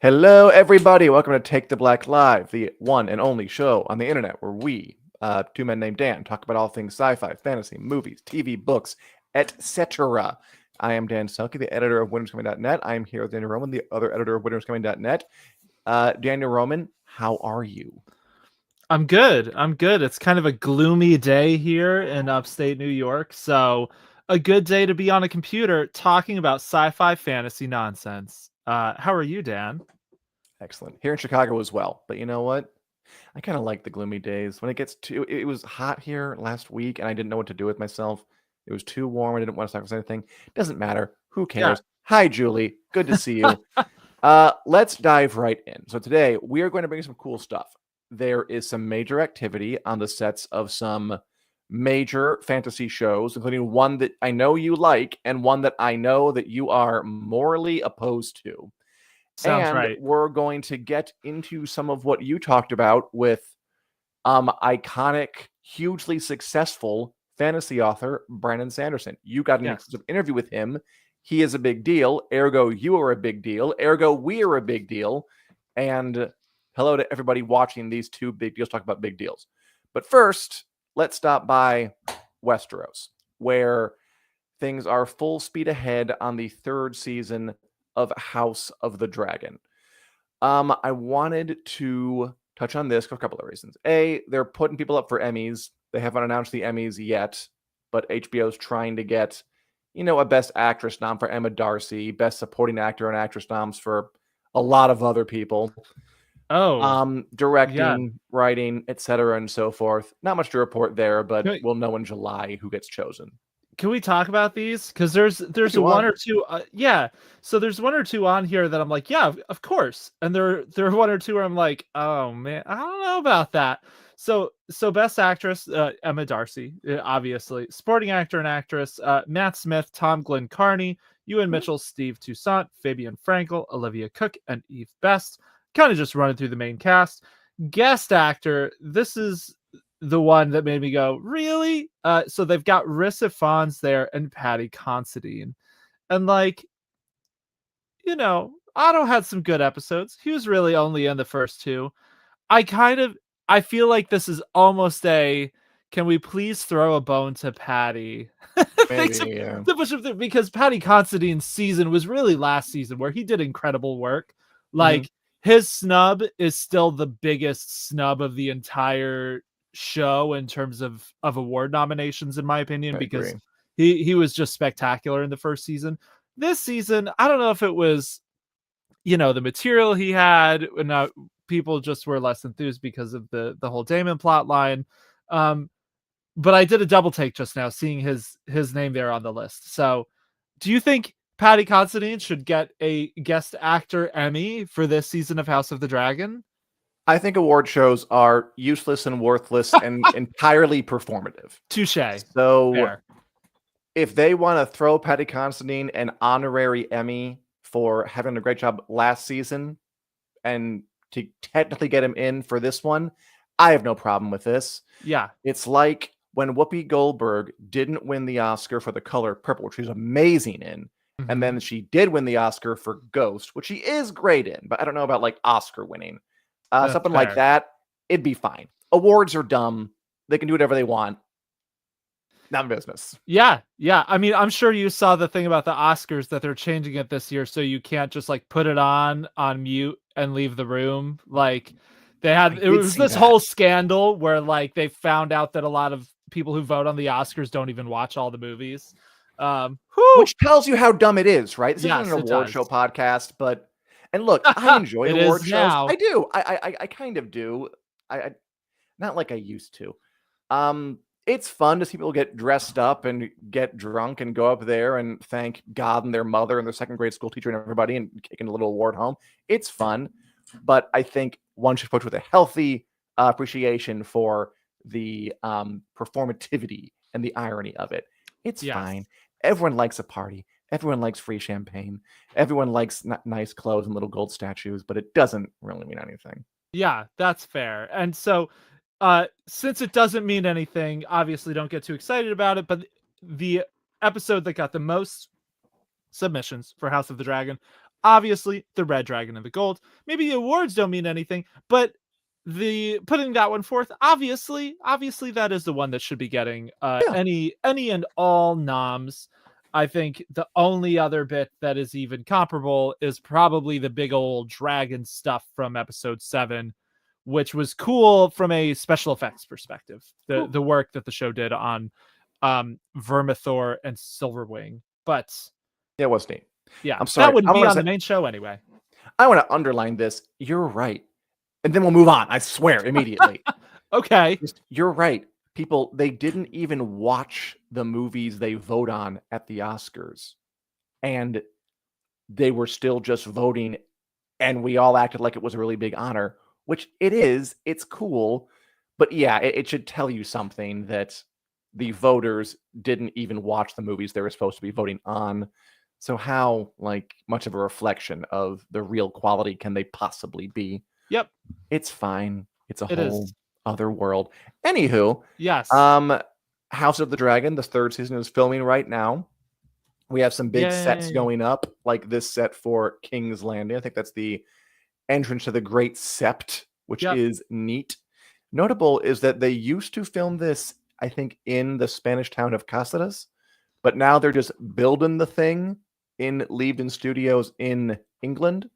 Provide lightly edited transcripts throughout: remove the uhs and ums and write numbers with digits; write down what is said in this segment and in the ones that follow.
Hello, everybody. Welcome to Take the Black Live, the one and only show on the internet where we, two men named Dan, talk about all things sci-fi, fantasy, movies, TV, books, etc. I am Dan Selcke, the editor of WintersComing.net. I am here with Daniel Roman, the other editor of WintersComing.net. Daniel Roman, how are you? I'm good. It's kind of a gloomy day here in upstate New York, so a good day to be on a computer talking about sci-fi fantasy nonsense. How are you, Dan? Excellent. Here in Chicago as well. But you know what? I kind of like the gloomy days. When it was hot here last week and I didn't know what to do with myself. It was too warm. I didn't want to sacrifice anything. Doesn't matter. Who cares? Hi, Julie. Good to see you. Let's dive right in. So today we are going to bring some cool stuff. There is some major activity on the sets of some major fantasy shows, including one that I know you like and one that I know that you are morally opposed to. Sounds And right. we're going to get into some of what you talked about with iconic, hugely successful fantasy author Brandon Sanderson. You got an exclusive interview with him. He is a big deal. Ergo, you are a big deal. Ergo, we are a big deal. And hello to everybody watching these two big deals talk about big deals. But first, let's stop by Westeros, where things are full speed ahead on the third season of House of the Dragon. I wanted to touch on this for a couple of reasons. A, they're putting people up for Emmys. They haven't announced the Emmys yet, but HBO's trying to get, a Best Actress nom for Emma Darcy, Best Supporting Actor and Actress noms for a lot of other people. Directing, writing, etc., and so forth. Not much to report there, but we'll know in July who gets chosen. Can we talk about these? Because there's one or two. So there's one or two on here that I'm like, yeah, of course. And there are one or two where I'm like, oh man, I don't know about that. So Best Actress, Emma Darcy, obviously. Supporting Actor and Actress, Matt Smith, Tom Glenn Carney, Ewan Mitchell, Steve Toussaint, Fabian Frankel, Olivia Cook, and Eve Best. Kind of just running through the main cast. Guest actor, this is the one that made me go, really? So they've got Rissa Fons there and Paddy Considine. And Otto had some good episodes. He was really only in the first two. I feel like this is almost can we please throw a bone to Paddy? Maybe, yeah. Because Paddy Considine's season was really last season where he did incredible work. His snub is still the biggest snub of the entire show in terms of award nominations, in my opinion, because he was just spectacular in the first season. This season, I don't know if it was, the material he had, and people just were less enthused because of the whole Daemon plot line. But I did a double take just now, seeing his name there on the list. So do you think Paddy Considine should get a guest actor Emmy for this season of House of the Dragon? I think award shows are useless and worthless and entirely performative. Touché. So fair. If they want to throw Paddy Considine an honorary Emmy for having a great job last season and to technically get him in for this one, I have no problem with this. Yeah. It's like when Whoopi Goldberg didn't win the Oscar for The Color Purple, which she's amazing in. Mm-hmm. And then she did win the Oscar for Ghost, which she is great in, but I don't know about Oscar winning. Something fair. Like that, it'd be fine. Awards are dumb. They can do whatever they want. Not business. Yeah. I mean, I'm sure you saw the thing about the Oscars that they're changing it this year, so you can't just put it on mute and leave the room. It was this whole scandal where they found out that a lot of people who vote on the Oscars don't even watch all the movies. Which tells you how dumb it is, right? This isn't an award show podcast, but. And look, I enjoy award shows. Now. I do. I kind of do. I not like I used to. It's fun to see people get dressed up and get drunk and go up there and thank God and their mother and their second grade school teacher and everybody and taking a little award home. It's fun, but I think one should approach with a healthy appreciation for the performativity and the irony of it. It's fine. Everyone likes a party. Everyone likes free champagne. Everyone likes nice clothes and little gold statues, but it doesn't really mean anything. Yeah, that's fair. And so since it doesn't mean anything, obviously don't get too excited about it, but the episode that got the most submissions for House of the Dragon, obviously the red dragon and the gold. Maybe the awards don't mean anything, but the putting that one forth, obviously that is the one that should be getting any and all noms. I think the only other bit that is even comparable is probably the big old dragon stuff from episode 7, which was cool from a special effects perspective. The work that the show did on Vermithor and Silverwing. But yeah, it was neat. Yeah, I'm sorry. that wouldn't be on the main show anyway. I want to underline this. You're right. And then we'll move on. I swear, immediately. Okay. You're right. People, they didn't even watch the movies they vote on at the Oscars. And they were still just voting. And we all acted like it was a really big honor, which it is. It's cool. But yeah, it should tell you something that the voters didn't even watch the movies they were supposed to be voting on. So how, much of a reflection of the real quality can they possibly be? Yep. It's fine. It's a whole other world. Anywho, yes. House of the Dragon, the 3rd season is filming right now. We have some big sets going up, like this set for King's Landing. I think that's the entrance to the Great Sept, which is neat. Notable is that they used to film this, I think, in the Spanish town of Cáceres, but now they're just building the thing in Leavden Studios in England.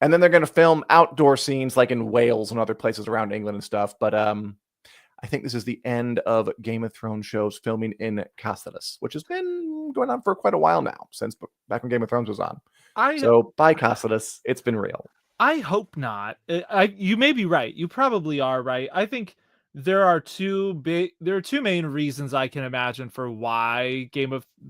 And then they're going to film outdoor scenes like in Wales and other places around England and stuff. But I think this is the end of Game of Thrones shows filming in Cáceres, which has been going on for quite a while now, since back when Game of Thrones was on. So bye, Cáceres. It's been real. I hope not. You may be right. You probably are right. I think there are two main reasons I can imagine for why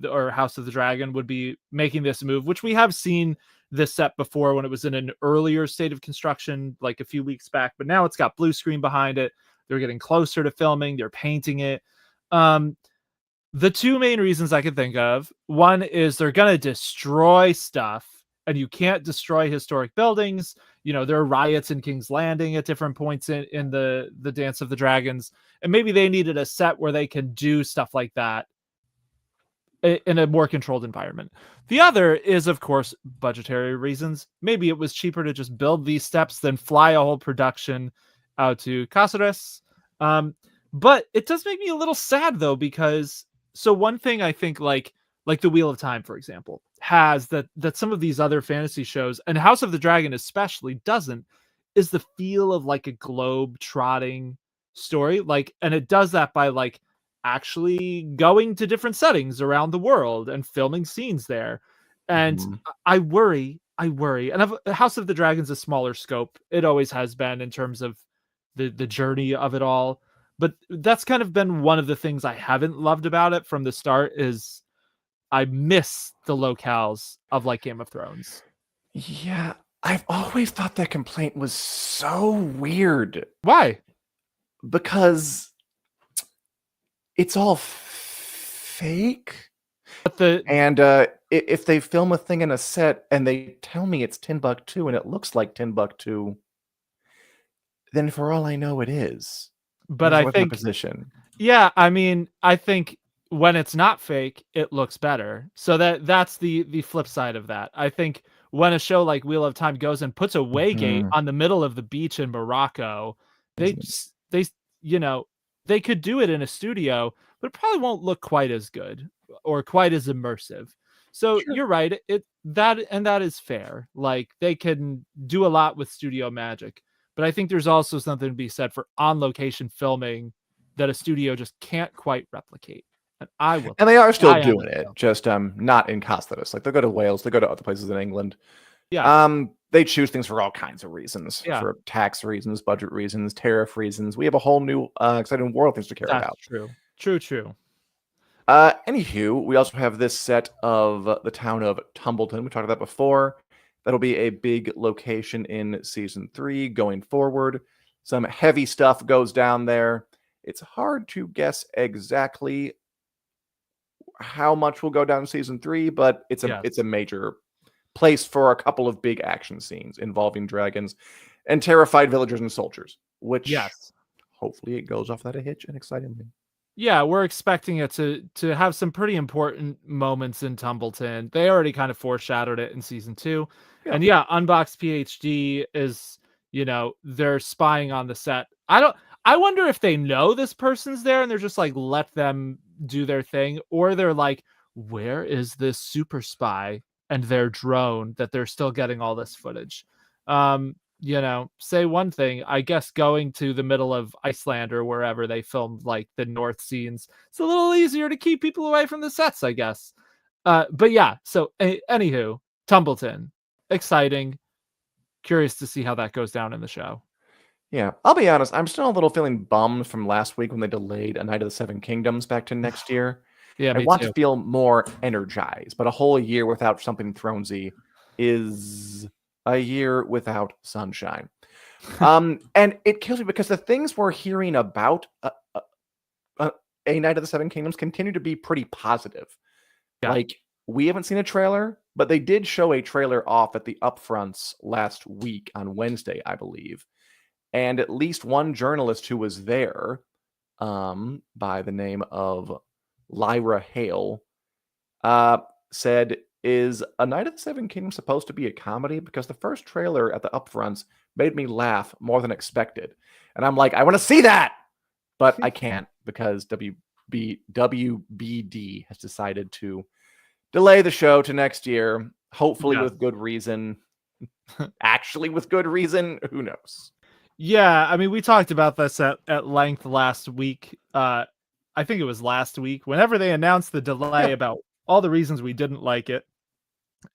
House of the Dragon would be making this move, which we have seen this set before when it was in an earlier state of construction, like a few weeks back, but now it's got blue screen behind it. They're getting closer to filming. They're painting it. The two main reasons I can think of, one is they're going to destroy stuff, and you can't destroy historic buildings. There are riots in King's Landing at different points in the Dance of the Dragons, and maybe they needed a set where they can do stuff like that in a more controlled environment. The other is, of course, budgetary reasons. Maybe it was cheaper to just build these steps than fly a whole production out to Cáceres. But it does make me a little sad, though, because one thing I think like the Wheel of Time, for example, has that some of these other fantasy shows, and House of the Dragon especially doesn't, is the feel of like a globe trotting story. And it does that by actually going to different settings around the world and filming scenes there. And I worry. And House of the Dragon's a smaller scope. It always has been in terms of the journey of it all. But that's kind of been one of the things I haven't loved about it from the start is I miss the locales of Game of Thrones. Yeah, I've always thought that complaint was so weird. Why? Because it's all fake. And if they film a thing in a set and they tell me it's Timbuktu and it looks like Timbuktu, then for all I know it is. But I think position. Yeah, I mean, I think when it's not fake, it looks better. So that's the flip side of that. I think when a show like Wheel of Time goes and puts a waygate on the middle of the beach in Morocco, they could do it in a studio, but it probably won't look quite as good or quite as immersive. So You're right. That is fair. They can do a lot with studio magic, but I think there's also something to be said for on-location filming that a studio just can't quite replicate. And they are still doing it, just not in Cáceres. They'll go to Wales, they go to other places in England. Yeah. They choose things for all kinds of reasons, for tax reasons, budget reasons, tariff reasons. We have a whole new exciting world things to care about. True. Anywho, we also have this set of the town of Tumbleton. We talked about that before. That'll be a big location in season 3 going forward. Some heavy stuff goes down there. It's hard to guess exactly how much will go down in season 3, but it's a major place for a couple of big action scenes involving dragons and terrified villagers and soldiers, which hopefully it goes off that a hitch and excitingly. Yeah, we're expecting it to have some pretty important moments in Tumbleton. They already kind of foreshadowed it in season 2. Yeah. And yeah, Unbox PhD is, they're spying on the set. I wonder if they know this person's there and they're just like, let them do their thing, or they're like, where is this super spy and their drone that they're still getting all this footage? Say one thing, I guess going to the middle of Iceland or wherever they filmed like the North scenes, it's a little easier to keep people away from the sets, I guess. But yeah, so anywho, Tumbleton, exciting. Curious to see how that goes down in the show. Yeah, I'll be honest, I'm still a little feeling bummed from last week when they delayed A Night of the Seven Kingdoms back to next year. Yeah, I me want too. to feel more energized, but a whole year without something Thronesy is a year without sunshine. And it kills me because the things we're hearing about A Night of the Seven Kingdoms continue to be pretty positive. Yeah. Like, we haven't seen a trailer, but they did show a trailer off at the upfronts last week on Wednesday, I believe. And at least one journalist who was there, by the name of Lyra Hale, said, "Is A Night of the Seven Kingdoms supposed to be a comedy? Because the first trailer at the upfronts made me laugh more than expected." And I'm like, I want to see that, but I can't because WBD has decided to delay the show to next year, hopefully with good reason. Actually, with good reason, who knows? Yeah, I mean, we talked about this at length last week. I think it was last week, whenever they announced the delay about all the reasons we didn't like it.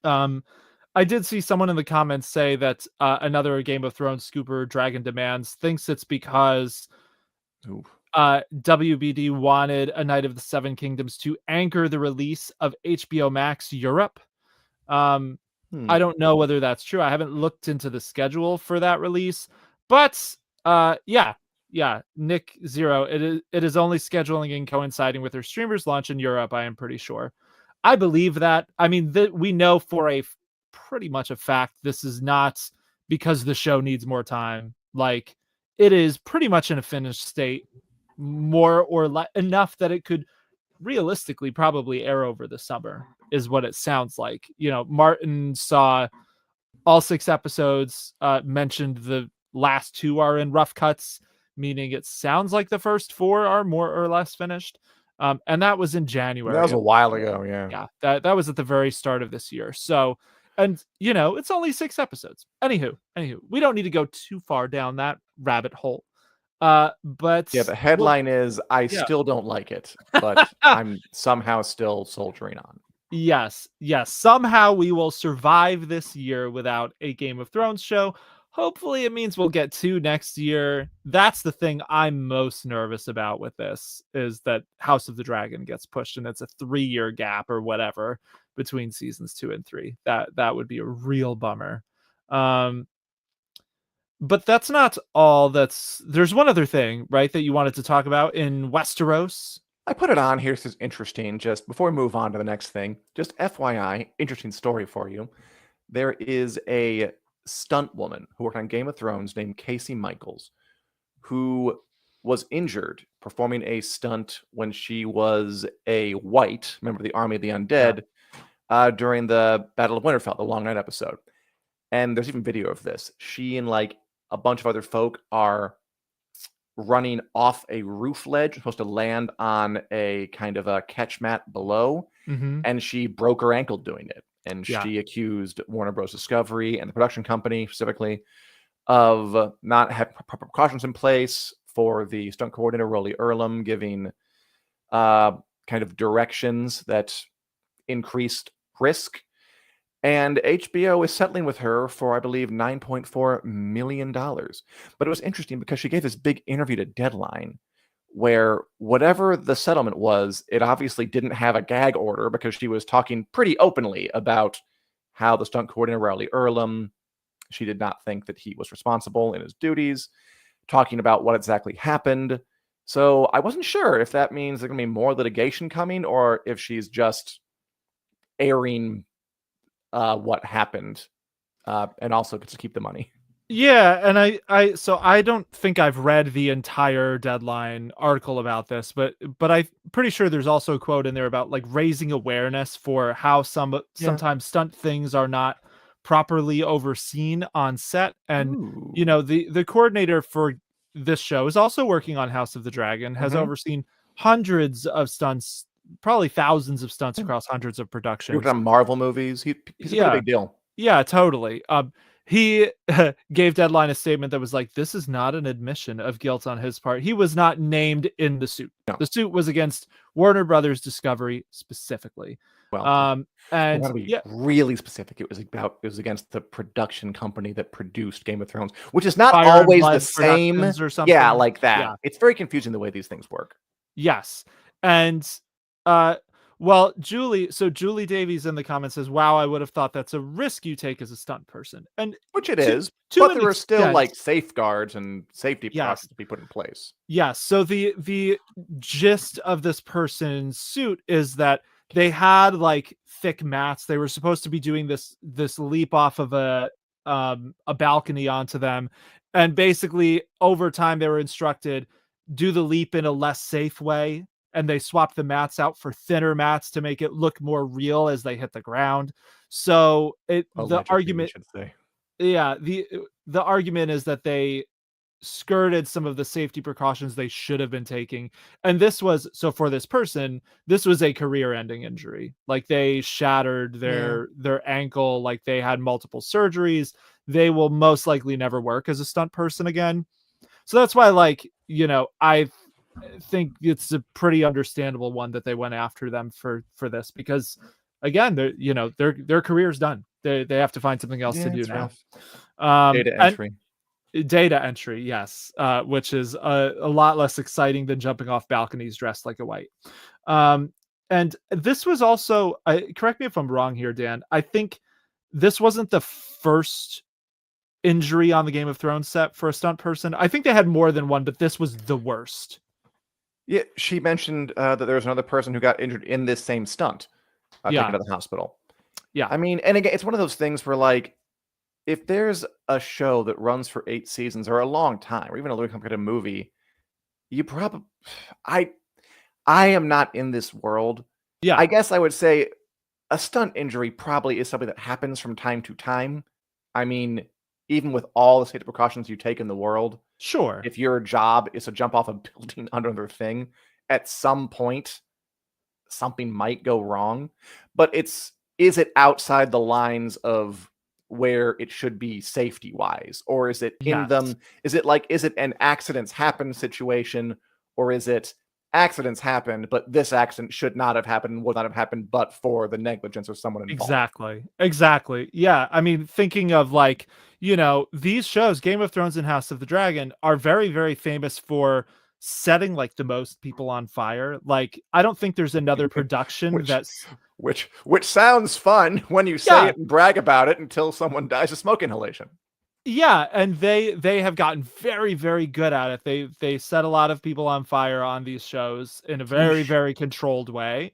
I did see someone in the comments say that another Game of Thrones scooper, Dragon Demands, thinks it's because WBD wanted A Night of the Seven Kingdoms to anchor the release of HBO Max Europe. I don't know whether that's true. I haven't looked into the schedule for that release, but yeah, Nick Zero, it is only scheduling and coinciding with their streamer's launch in Europe, I am pretty sure. I believe that. I mean, we know for pretty much a fact this is not because the show needs more time. Like, it is pretty much in a finished state, more or less enough that it could realistically probably air over the summer, is what it sounds like. Martin saw all 6 episodes, mentioned the last 2 are in rough cuts, meaning it sounds like the first 4 are more or less finished. And that was in January. That was a while ago, yeah. Yeah, that was at the very start of this year. So, and it's only 6 episodes. Anywho, we don't need to go too far down that rabbit hole. But yeah, the headline is I still don't like it, but I'm somehow still soldiering on. Yes. Somehow we will survive this year without a Game of Thrones show. Hopefully it means we'll get 2 next year. That's the thing I'm most nervous about with this, is that House of the Dragon gets pushed and it's a 3-year gap or whatever between seasons 2 and 3. That would be a real bummer. But that's not all. There's one other thing, right, that you wanted to talk about in Westeros. I put it on here so it's interesting. Just before we move on to the next thing, just FYI, interesting story for you. There is a stunt woman who worked on Game of Thrones named Casey Michaels, who was injured performing a stunt when she was a white member of the Army of the Undead during the Battle of Winterfell, the Long Night episode. And there's even video of this. She and like a bunch of other folk are running off a roof ledge, supposed to land on a kind of a catch mat below, and she broke her ankle doing it. And she accused Warner Bros. Discovery and the production company specifically of not having proper precautions in place for the stunt coordinator, Rolly Earlham, giving kind of directions that increased risk. And HBO is settling with her for, I believe, $9.4 million. But it was interesting because she gave this big interview to Deadline where whatever the settlement was, it obviously didn't have a gag order because she was talking pretty openly about how the stunt coordinator, Rolly Earlham, she did not think that he was responsible in his duties, talking about what exactly happened. So I wasn't sure if that means there's going to be more litigation coming or if she's just airing what happened and also to keep the money. Yeah, and I don't think I've read the entire Deadline article about this, but I'm pretty sure there's also a quote in there about like raising awareness for how sometimes stunt things are not properly overseen on set. And Ooh. the coordinator for this show is also working on House of the Dragon, has overseen hundreds of stunts, probably thousands of stunts across hundreds of He worked productions. on Marvel movies. He's a pretty Yeah. big deal. Yeah, totally. He gave Deadline a statement that was like, "This is not an admission of guilt on his part." He was not named in the suit. No. The suit was against Warner Brothers Discovery specifically. Well, And to be really specific, it was against the production company that produced Game of Thrones, which is not Fire and always Blood the same. Productions or something. Yeah, like that. Yeah. It's very confusing the way these things work. Yes. And well, Julie Davies in the comments says, "Wow, I would have thought that's a risk you take as a stunt person." And Which it is, to but an there are still extent, like safeguards and safety Yes. precautions to be put in place. Yes. So the gist of this person's suit is that they had like thick mats. They were supposed to be doing this leap off of a balcony onto them, and basically over time they were instructed, do the leap in a less safe way, and they swapped the mats out for thinner mats to make it look more real as they hit the ground. So the argument, should say. yeah, the argument is that they skirted some of the safety precautions they should have been taking. And this was, so for this person, this was a career-ending injury. Like they shattered their ankle, like they had multiple surgeries. They will most likely never work as a stunt person again. So that's why, like, I think it's a pretty understandable one that they went after them for this, because again, their career's done. They have to find something else to do now. Data entry, yes, which is a lot less exciting than jumping off balconies dressed like a white. And this was also, correct me if I'm wrong here, Dan, I think this wasn't the first injury on the Game of Thrones set for a stunt person. I think they had more than one, but this was the worst. Yeah, she mentioned that there was another person who got injured in this same stunt, taken to the hospital. Yeah. I mean, and again, it's one of those things where, like, if there's a show that runs for 8 seasons or a long time, or even a really complicated movie, you probably, I am not in this world. Yeah. I guess I would say a stunt injury probably is something that happens from time to time. I mean, even with all the safety precautions you take in the world, sure, if your job is to jump off a building under another thing, at some point, something might go wrong. But is it outside the lines of where it should be safety wise, or is it in them? Is it an accidents happen situation, or is it accidents happened, but this accident should not have happened, would not have happened but for the negligence of someone involved? Exactly. Yeah, I mean, thinking of like, these shows, Game of Thrones and House of the Dragon, are very, very famous for setting like the most people on fire. Like, I don't think there's another production which sounds fun when you say it and brag about it until someone dies of smoke inhalation. Yeah, and they have gotten very, very good at it. They set a lot of people on fire on these shows in a very, very controlled way.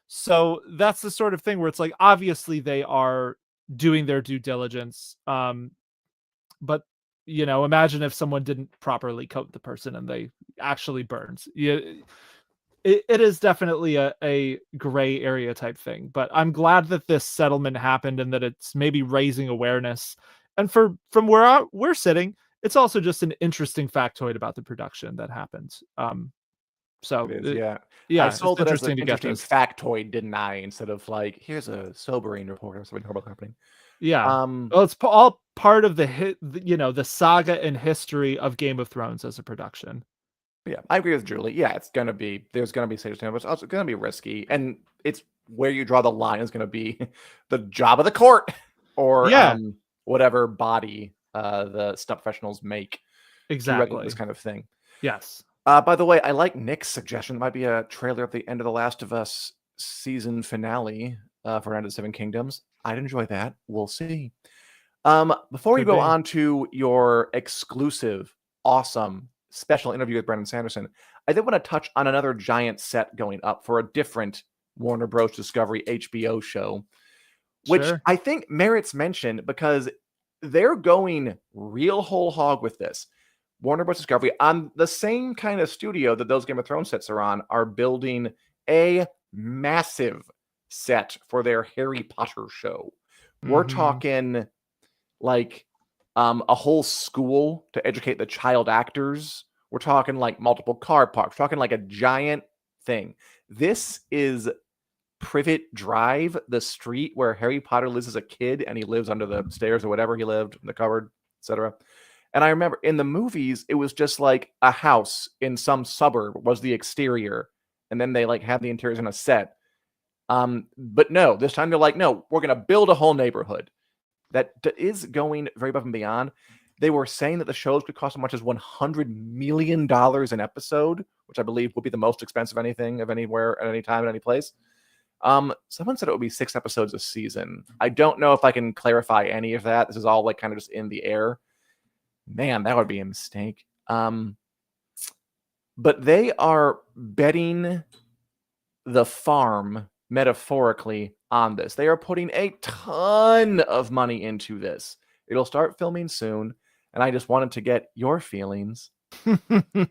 So that's the sort of thing where it's like, obviously they are doing their due diligence. But imagine if someone didn't properly coat the person and they actually burns. It is definitely a gray area type thing, but I'm glad that this settlement happened and that it's maybe raising awareness. And from where we're sitting, it's also just an interesting factoid about the production that happened. So it is, yeah, I sold it as an interesting this factoid, didn't I? Instead of like, here's a sobering report of something horrible happening. Yeah. Well, it's all part of the saga and history of Game of Thrones as a production. Yeah, I agree with Julie. Yeah, there's gonna be safety, but it's also gonna be risky, and it's where you draw the line is gonna be the job of the court or whatever body the stunt professionals make to regulate this kind of thing. Yes. By the way, I like Nick's suggestion. There might be a trailer at the end of The Last of Us season finale for United Seven Kingdoms. I'd enjoy that. We'll see. Before we go on to your exclusive, awesome, special interview with Brandon Sanderson, I did want to touch on another giant set going up for a different Warner Bros. Discovery HBO show, which I think merits mention because they're going real whole hog with this. Warner Bros. Discovery, on the same kind of studio that those Game of Thrones sets are on, are building a massive set for their Harry Potter show. We're talking like a whole school to educate the child actors. We're talking like multiple car parks. We're talking like a giant thing. This is Privet Drive, the street where Harry Potter lives as a kid, and he lives under the stairs or whatever he lived, in the cupboard, etc. And I remember in the movies, it was just like a house in some suburb was the exterior, and then they like had the interiors in a set. But no, this time they're like, no, we're gonna build a whole neighborhood. That is going very above and beyond. They were saying that the shows could cost as much as $100 million an episode, which I believe would be the most expensive anything of anywhere at any time at any place. Someone said it would be 6 episodes a season. I don't know if I can clarify any of that. This is all like kind of just in the air. Man, that would be a mistake. But they are betting the farm metaphorically on this. They are putting a ton of money into this. It'll start filming soon, and I just wanted to get your feelings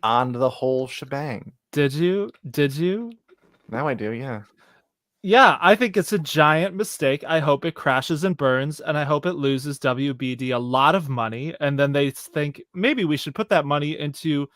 on the whole shebang. Did you? Now I do, yeah. Yeah, I think it's a giant mistake. I hope it crashes and burns, and I hope it loses WBD a lot of money, and then they think maybe we should put that money into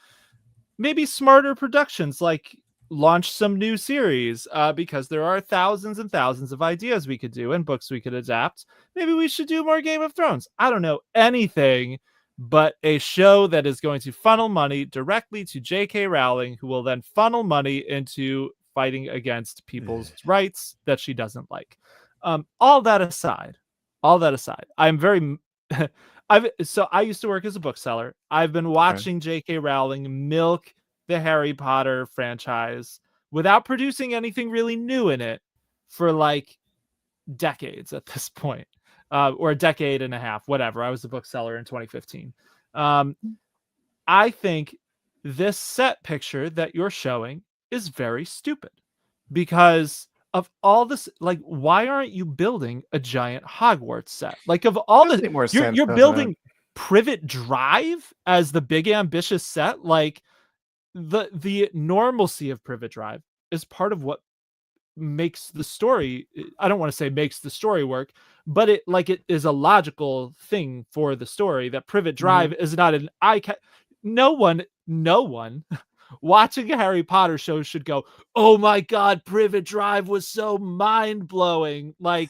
maybe smarter productions, like launch some new series, because there are thousands and thousands of ideas we could do and books we could adapt. Maybe we should do more Game of Thrones. I don't know anything but a show that is going to funnel money directly to J.K. Rowling, who will then funnel money into fighting against people's rights that she doesn't like. All that aside, I'm very I used to work as a bookseller. I've been watching J.K. Rowling milk the Harry Potter franchise without producing anything really new in it for like decades at this point, or a decade and a half, whatever. I was a bookseller in 2015. I think this set picture that you're showing is very stupid because of all this. Like, why aren't you building a giant Hogwarts set? Like, of all the, you're building Privet Drive as the big ambitious set. Like, the normalcy of Privet Drive is part of what makes the story. I don't want to say makes the story work, but it is a logical thing for the story that Privet Drive is not an icon. No one watching a Harry Potter show should go, oh my God, Privet Drive was so mind blowing. Like,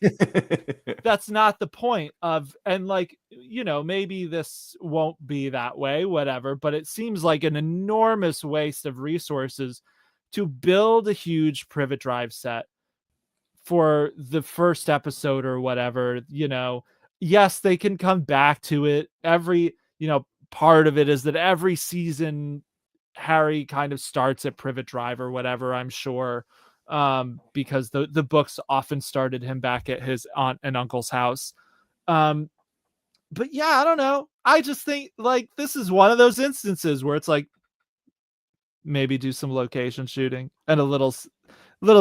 that's not the point of, and like, you know, maybe this won't be that way, whatever, but it seems like an enormous waste of resources to build a huge Privet Drive set for the first episode or whatever. You know, yes, they can come back to it. Every, you know, part of it is that every season Harry kind of starts at Privet Drive or whatever, I'm sure, because the books often started him back at his aunt and uncle's house. But yeah, I don't know. I just think like this is one of those instances where it's like maybe do some location shooting and a little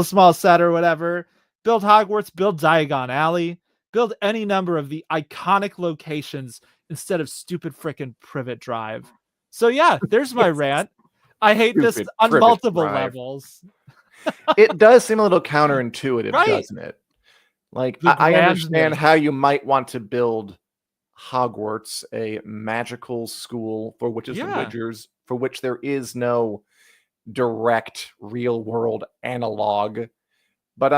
small set or whatever. Build Hogwarts, build Diagon Alley, build any number of the iconic locations instead of stupid frickin' Privet Drive. So yeah, there's my rant. I hate this on multiple levels. It does seem a little counterintuitive, doesn't it? Like, I understand how you might want to build Hogwarts, a magical school for witches and wizards, for which there is no direct real world analog. But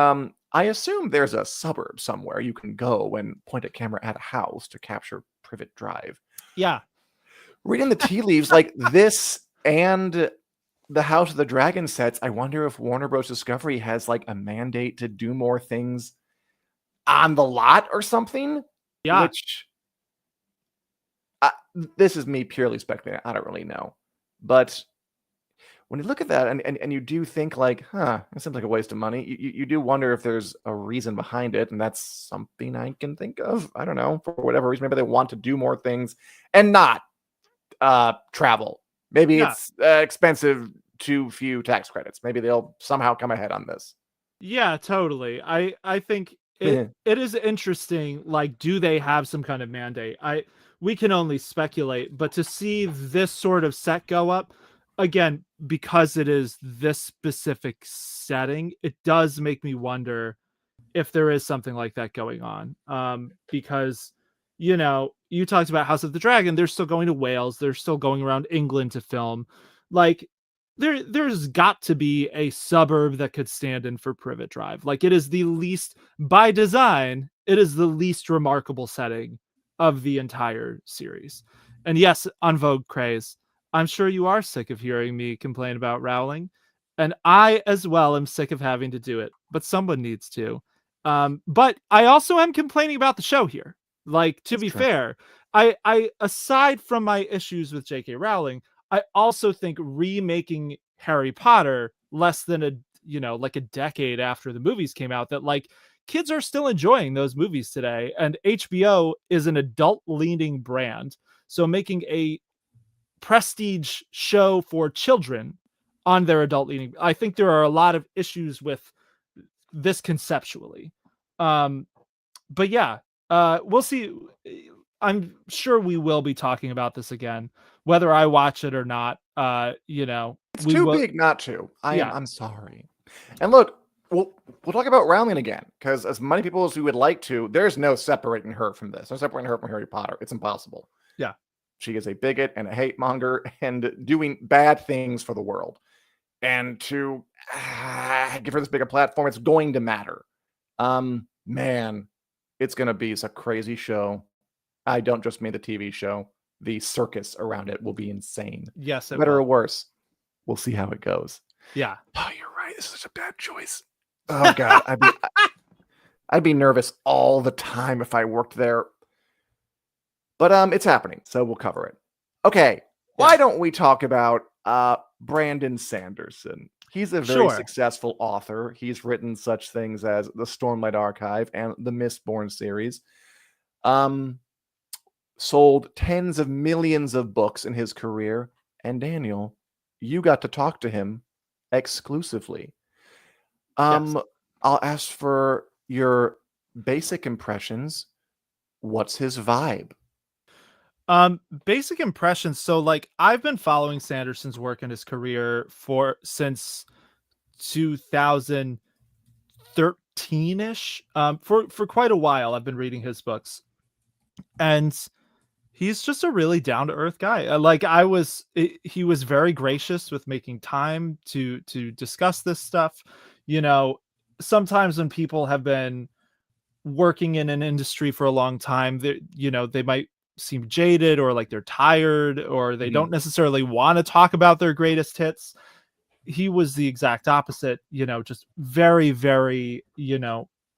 I assume there's a suburb somewhere you can go and point a camera at a house to capture Privet Drive. Yeah. Reading the tea leaves, like this and the House of the Dragon sets, I wonder if Warner Bros. Discovery has like a mandate to do more things on the lot or something. Yeah. Which, this is me purely speculating. I don't really know. But when you look at that and you do think like, it seems like a waste of money, you do wonder if there's a reason behind it. And that's something I can think of. I don't know. For whatever reason, maybe they want to do more things and not travel. Maybe it's expensive, too few tax credits. Maybe they'll somehow come ahead on this. Yeah, totally. I think it is interesting. Like, do they have some kind of mandate? We can only speculate, but to see this sort of set go up again, because it is this specific setting, it does make me wonder if there is something like that going on. Because, you know, you talked about House of the Dragon, they're still going to Wales, they're still going around England to film. Like, there's got to be a suburb that could stand in for Privet Drive. Like, it is the least, by design, it is the least remarkable setting of the entire series. And yes, on Vogue Craze, I'm sure you are sick of hearing me complain about Rowling. And I as well am sick of having to do it, but someone needs to. But I also am complaining about the show here. Like, to be fair, I aside from my issues with J.K. Rowling, I also think remaking Harry Potter less than like a decade after the movies came out, that like kids are still enjoying those movies today, and HBO is an adult leaning brand. So making a prestige show for children on their adult leaning, I think there are a lot of issues with this conceptually. But yeah, we'll see. I'm sure we will be talking about this again, whether I watch it or not. It's too big not to. I'm sorry. And look, we'll talk about Rowling again, because as many people as we would like to, there's no separating her from this. No separating her from Harry Potter. It's impossible. Yeah. She is a bigot and a hate monger and doing bad things for the world. And to give her this bigger platform, it's going to matter. Man, it's going to be a crazy show. I don't just mean the TV show. The circus around it will be insane. Yes, better or worse. We'll see how it goes. Yeah. Oh, you're right. This is such a bad choice. Oh God, I'd be nervous all the time if I worked there. But it's happening, so we'll cover it. Okay, why don't we talk about Brandon Sanderson? He's a very successful author. He's written such things as the Stormlight Archive and the Mistborn series. Sold tens of millions of books in his career. And Daniel, you got to talk to him exclusively. Yes. I'll ask for your basic impressions. What's his vibe? Basic impressions. So like, I've been following Sanderson's work in his career since 2013-ish. For quite a while, I've been reading his books, and he's just a really down-to-earth guy. He was very gracious with making time to discuss this stuff. You know, sometimes when people have been working in an industry for a long time, they might seem jaded, or like they're tired, or they don't necessarily want to talk about their greatest hits. He was the exact opposite, just very, very,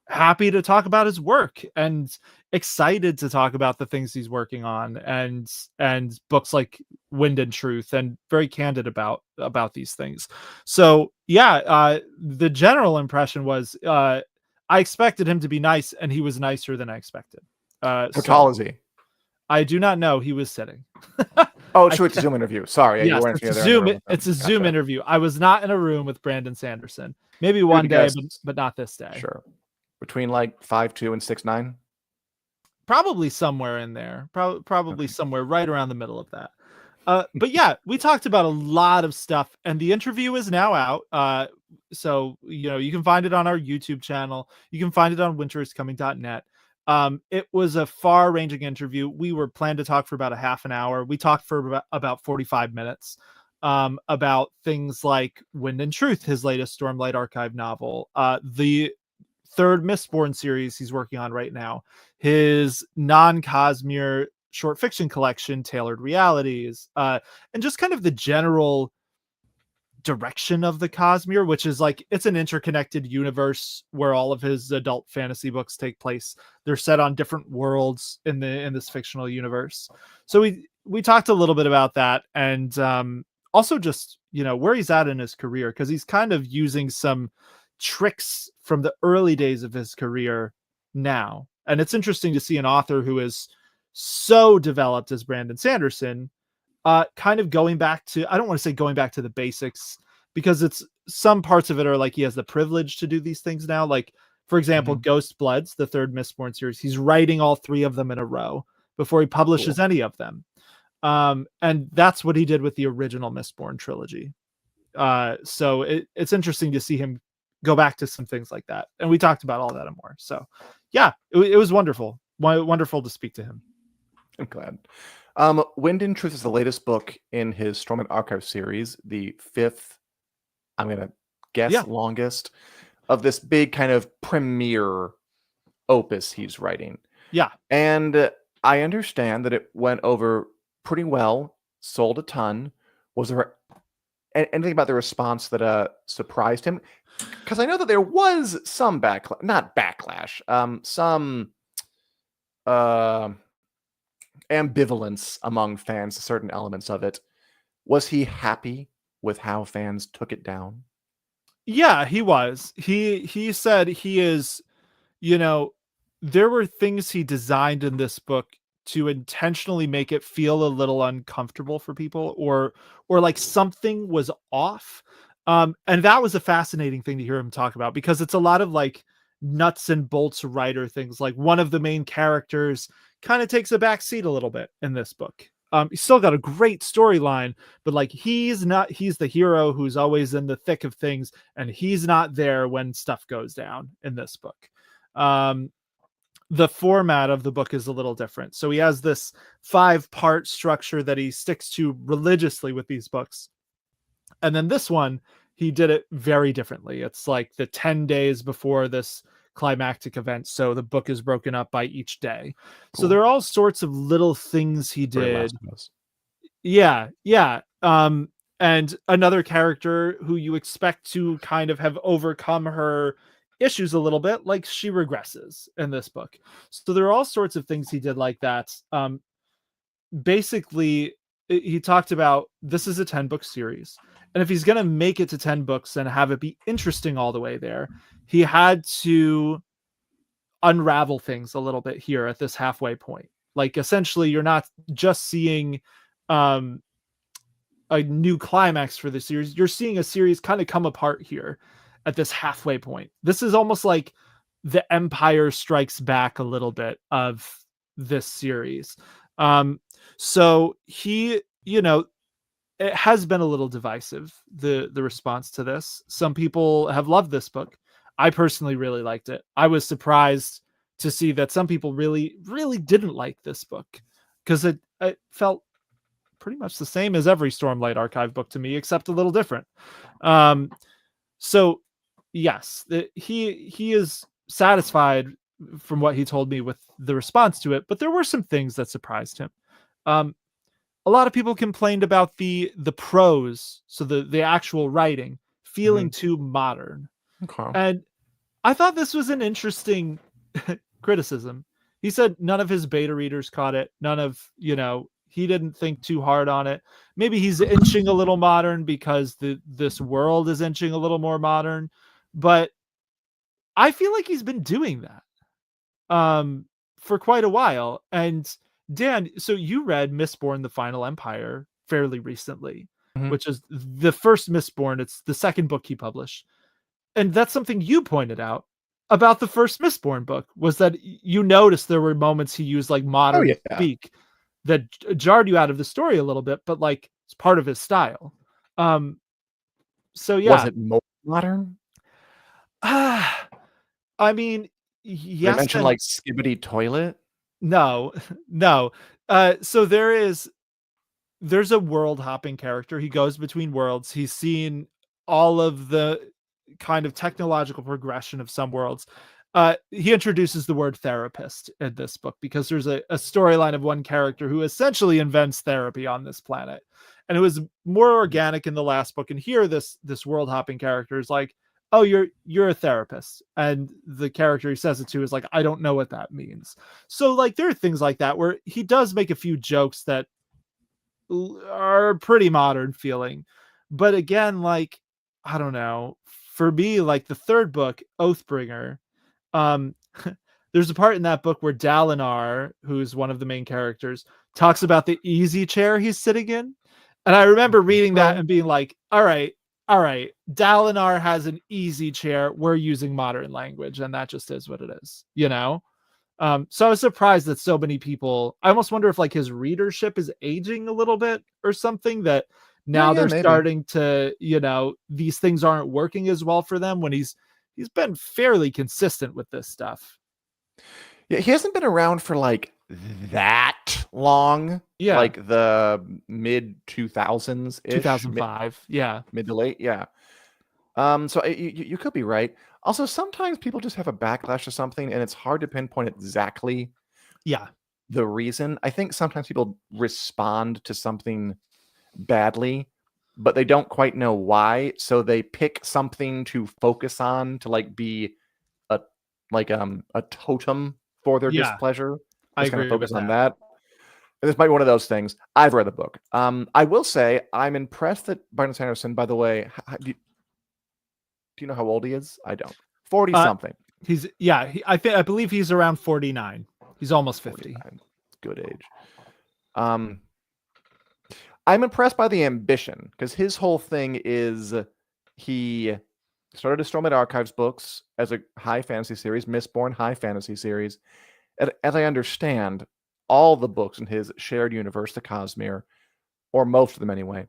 happy to talk about his work and excited to talk about the things he's working on, and books like Wind and Truth, and very candid about these things. So yeah, the general impression was I expected him to be nice, and he was nicer than I expected. How tall is he? I do not know. He was sitting. Oh, it's a Zoom interview. Sorry. Yes, it's a Zoom interview. I was not in a room with Brandon Sanderson. Maybe one day, but not this day. Sure. Between like 5'2" and 6'9"? Probably somewhere in there. Probably somewhere right around the middle of that. But yeah, we talked about a lot of stuff, and the interview is now out. So, you can find it on our YouTube channel. You can find it on winteriscoming.net. It was a far-ranging interview. We were planned to talk for about a half an hour. We talked for about 45 minutes about things like Wind and Truth, his latest Stormlight Archive novel, the third Mistborn series he's working on right now, his non-Cosmere short fiction collection, Tailored Realities, and just kind of the general direction of the Cosmere, which is like, it's an interconnected universe where all of his adult fantasy books take place. They're set on different worlds in this fictional universe. So we talked a little bit about that, and also just where he's at in his career, because he's kind of using some tricks from the early days of his career now. And it's interesting to see an author who is so developed as Brandon Sanderson kind of going back to, I don't want to say going back to the basics, because it's some parts of it are like he has the privilege to do these things now. Like For example, Ghost Bloods, the third Mistborn series, he's writing all 3 of them in a row before he publishes any of them. And that's what he did with the original Mistborn trilogy. So it's interesting to see him go back to some things like that. And we talked about all that and more. So yeah, it was wonderful. Wonderful to speak to him. I'm glad. Wind and Truth is the latest book in his Stormlight Archive series, the 5th, I'm going to guess longest, of this big kind of premiere opus he's writing. Yeah. And I understand that it went over pretty well, sold a ton. Was there anything about the response that surprised him? Because I know that there was some some ambivalence among fans to certain elements of it. Was he happy with how fans took it down? Yeah, he was. He said he is, there were things he designed in this book to intentionally make it feel a little uncomfortable for people, or like something was off. And that was a fascinating thing to hear him talk about, because it's a lot of like nuts and bolts writer things. Like one of the main characters kind of takes a back seat a little bit in this book. He's still got a great storyline, but like he's the hero who's always in the thick of things, and he's not there when stuff goes down in this book. The format of the book is a little different. So he has this 5-part structure that he sticks to religiously with these books. And then this one, he did it very differently. It's like the 10 days before this climactic event. So the book is broken up by each day. Cool. So there are all sorts of little things he did. Yeah. And another character who you expect to kind of have overcome her issues a little bit, like she regresses in this book. So there are all sorts of things he did like that. Basically, he talked about this is a 10-book series, and if he's going to make it to 10 books and have it be interesting all the way there, he had to unravel things a little bit here at this halfway point. Like essentially, you're not just seeing a new climax for the series. You're seeing a series kind of come apart here at this halfway point. This is almost like the Empire Strikes Back a little bit of this series. So he, it has been a little divisive, the response to this. Some people have loved this book. I personally really liked it. I was surprised to see that some people really, really didn't like this book, because it felt pretty much the same as every Stormlight Archive book to me, except a little different. So yes, he is satisfied from what he told me with the response to it, but there were some things that surprised him. A lot of people complained about the prose, so the actual writing feeling too modern. Okay. And I thought this was an interesting criticism. He said none of his beta readers caught it. None of, he didn't think too hard on it. Maybe he's inching a little modern because this world is inching a little more modern, but I feel like he's been doing that for quite a while. And Dan, so you read Mistborn: The Final Empire fairly recently, which is the first Mistborn. It's the second book he published. And that's something you pointed out about the first Mistborn book, was that you noticed there were moments he used like modern speak that jarred you out of the story a little bit, but like it's part of his style. So yeah. Was it more modern? I mean, yes. They mentioned like skibbity toilet? No. So there's a world hopping character. He goes between worlds. He's seen all of the kind of technological progression of some worlds. He introduces the word therapist in this book because there's a storyline of one character who essentially invents therapy on this planet. And it was more organic in the last book. And here, this world hopping character is like, oh, you're a therapist. And the character he says it to is like, I don't know what that means. So like, there are things like that where he does make a few jokes that are pretty modern feeling. But again, like, I don't know, for me, like the third book, Oathbringer, there's a part in that book where Dalinar, who's one of the main characters, talks about the easy chair he's sitting in. And I remember reading that and being like, all right, all right, Dalinar has an easy chair. We're using modern language, and that just is what it is, you know? So I was surprised that so many people, I almost wonder if like his readership is aging a little bit or something, that now they're maybe. starting to, you know, these things aren't working as well for them when he's been fairly consistent with this stuff. Yeah, he hasn't been around for like that long. Yeah. Like the mid 2000s ish. 2005. Yeah. Mid to late. Yeah. So you could be right. Also, sometimes people just have a backlash to something and it's hard to pinpoint exactly the reason. I think sometimes people respond to something badly, but they don't quite know why. So they pick something to focus on to like be a totem for their displeasure. I Just kind of agree focus with on that. And this might be one of those things. I've read the book. I will say I'm impressed that Brandon Sanderson, by the way, do you know how old he is? I don't. 40 something. He's I believe he's around 49. He's almost 50. 49. Good age. I'm impressed by the ambition because his whole thing is he started to Stormlight Archives books as a high fantasy series, Mistborn high fantasy series. As I understand, all the books in his shared universe, the Cosmere, or most of them anyway,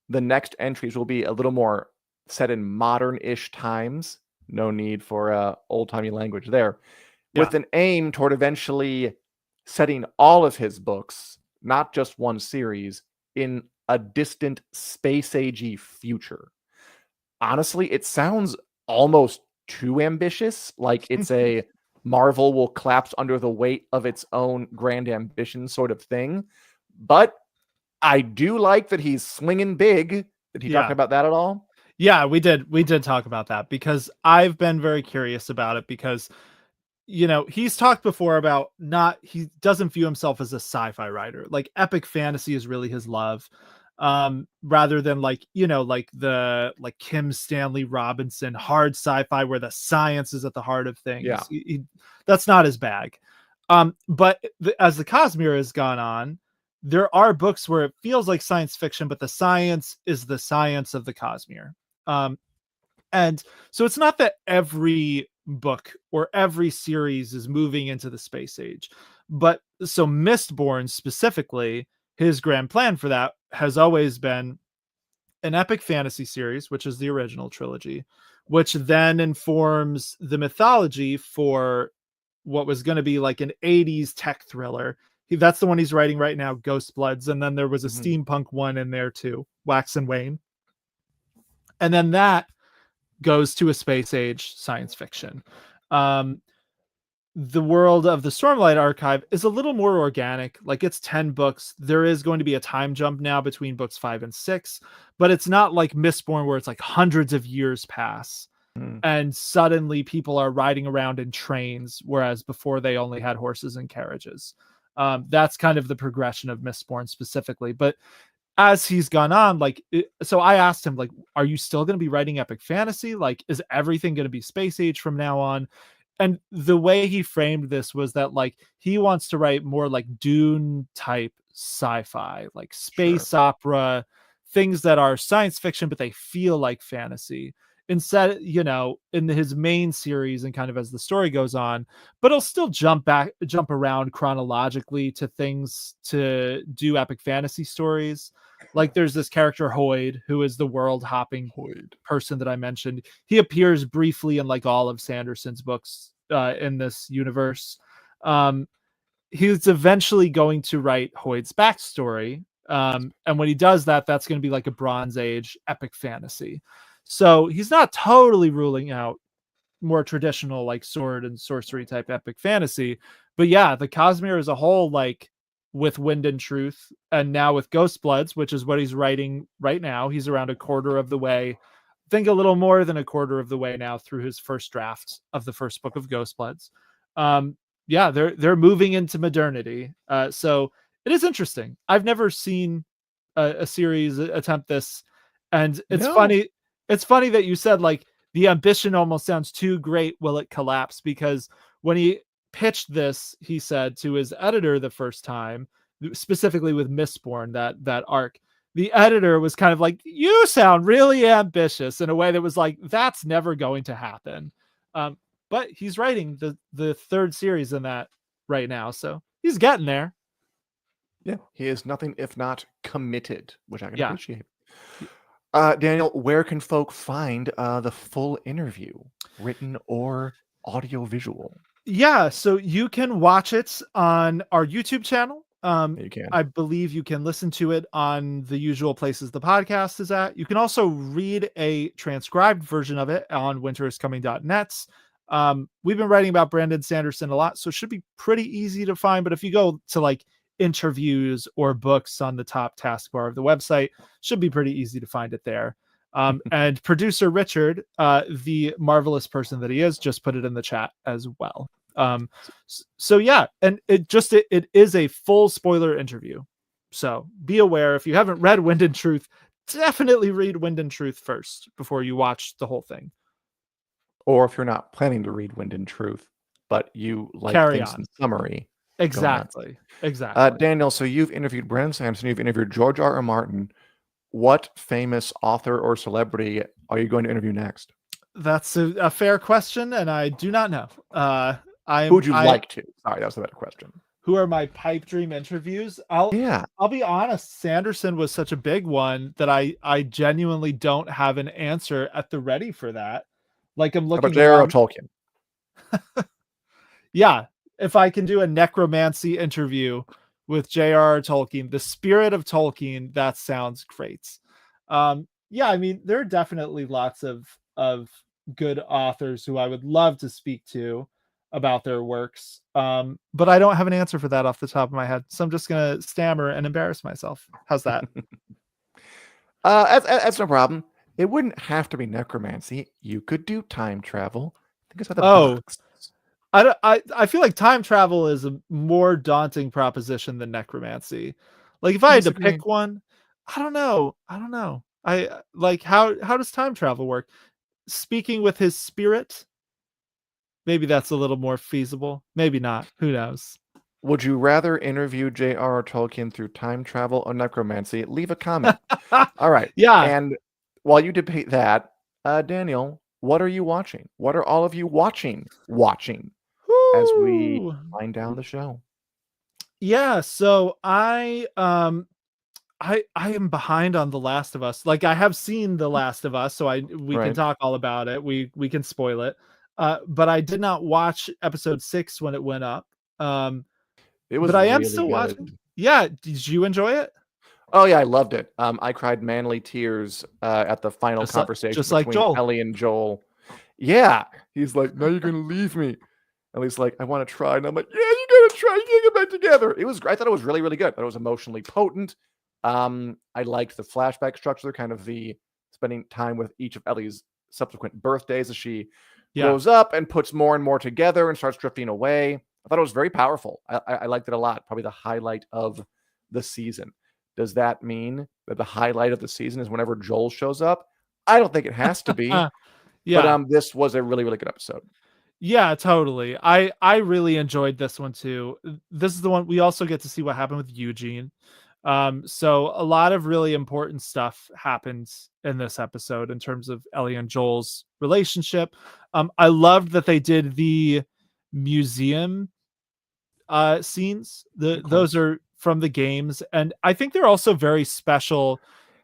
the next entries will be a little more set in modern-ish times. No need for old-timey language there. With an aim toward eventually setting all of his books, not just one series, in a distant space-agey future. Honestly, it sounds almost too ambitious. Like it's a Marvel will collapse under the weight of its own grand ambition sort of thing. But I do like that he's swinging big. Did he talk about that at all? Yeah, we did talk about that because I've been very curious about it because, you know, he's talked before about he doesn't view himself as a sci-fi writer. Like epic fantasy is really his love. Rather than like, you know, like the Kim Stanley Robinson hard sci-fi where the science is at the heart of things. Yeah. That's not his bag. But as the Cosmere has gone on, there are books where it feels like science fiction, but the science is the science of the Cosmere. And so it's not that every book or every series is moving into the space age, but so Mistborn specifically, his grand plan for that has always been an epic fantasy series, which is the original trilogy, which then informs the mythology for what was going to be like an 80s tech thriller. That's the one he's writing right now, Ghost Bloods. And then there was a steampunk one in there too, Wax and Wayne. And then that goes to a space age science fiction. The world of the Stormlight Archive is a little more organic. Like it's 10 books. There is going to be a time jump now between books 5 and 6, but it's not like Mistborn where it's like hundreds of years pass and suddenly people are riding around in trains, whereas before they only had horses and carriages. That's kind of the progression of Mistborn specifically. But as he's gone on, so I asked him, like, are you still going to be writing epic fantasy? Like, is everything going to be space age from now on? And the way he framed this was that, like, he wants to write more like Dune type sci-fi, like space opera, things that are science fiction, but they feel like fantasy. Instead, you know, in his main series and kind of as the story goes on, but he'll still jump around chronologically to things to do epic fantasy stories. Like there's this character Hoyd, who is the world hopping person that I mentioned. He appears briefly in like all of Sanderson's books in this universe. He's eventually going to write Hoyd's backstory. And when he does that, that's going to be like a Bronze Age epic fantasy. So he's not totally ruling out more traditional like sword and sorcery type epic fantasy. But yeah, the Cosmere as a whole, like with Wind and Truth, and now with Ghost Bloods, which is what he's writing right now. He's around a quarter of the way, I think a little more than a quarter of the way now through his first draft of the first book of Ghost Bloods. Yeah, they're moving into modernity. So it is interesting. I've never seen a series attempt this, and it's funny. It's funny that you said like the ambition almost sounds too great. Will it collapse? Because when he pitched this, he said to his editor the first time, specifically with Mistborn, that arc, the editor was kind of like, you sound really ambitious, in a way that was like, that's never going to happen. But he's writing the third series in that right now, so he's getting there. Yeah, he is nothing if not committed, which I can Yeah. appreciate. Daniel, where can folk find the full interview, written or audio visual? Yeah, so you can watch it on our YouTube channel. You can. I believe you can listen to it on the usual places the podcast is at. You can also read a transcribed version of it on winteriscoming.net. We've been writing about Brandon Sanderson a lot, so it should be pretty easy to find. But if you go to like interviews or books on the top taskbar of the website, should be pretty easy to find it there. And producer Richard, the marvelous person that he is, just put it in the chat as well. So yeah, and it is a full spoiler interview. So be aware, if you haven't read Wind and Truth, definitely read Wind and Truth first before you watch the whole thing. Or if you're not planning to read Wind and Truth, but you like things in summary. Exactly. Daniel, so you've interviewed Brandon Sanderson, you've interviewed George R. R. Martin. What famous author or celebrity are you going to interview next? That's a fair question, and I do not know. Who would you like to? Sorry, that was a better question. Who are my pipe dream interviews? I'll be honest. Sanderson was such a big one that I genuinely don't have an answer at the ready for that. Like, I'm looking. How about J.R.R. Tolkien? Yeah, if I can do a necromancy interview with J.R.R. Tolkien, the spirit of Tolkien, that sounds great. Yeah, I mean, there are definitely lots of good authors who I would love to speak to about their works. But I don't have an answer for that off the top of my head. So I'm just going to stammer and embarrass myself. How's that? That's no problem. It wouldn't have to be necromancy. You could do time travel. Think it's the box. I feel like time travel is a more daunting proposition than necromancy. Like, if I had to pick one, I don't know. I like, how does time travel work? Speaking with his spirit, maybe that's a little more feasible. Maybe not. Who knows? Would you rather interview J.R.R. Tolkien through time travel or necromancy? Leave a comment. All right. Yeah. And while you debate that, Daniel, what are you watching? What are all of you watching as we wind down the show? Yeah, so I am behind on The Last of Us. Like, I have seen The Last of Us, so we can talk all about it. We can spoil it. But I did not watch episode 6 when it went up. It was, but I am really still good. watching. Yeah, did you enjoy it? Oh yeah, I loved it. I cried manly tears at the final conversation between Joel. Ellie and Joel. Yeah, he's like, "Now you're gonna leave me." Ellie's like, "I want to try," and I'm like, "Yeah, you gotta try. You gotta get back together." It was great. I thought it was really, really good. I thought it was emotionally potent. I liked the flashback structure, kind of the spending time with each of Ellie's subsequent birthdays as she grows up and puts more and more together and starts drifting away. I thought it was very powerful. I liked it a lot. Probably the highlight of the season. Does that mean that the highlight of the season is whenever Joel shows up? I don't think it has to be. But this was a really, really good episode. Yeah, totally. I really enjoyed this one too. This is the one we also get to see what happened with Eugene. So a lot of really important stuff happens in this episode in terms of Ellie and Joel's relationship. I loved that they did the museum scenes. Those are from the games, and I think they're also very special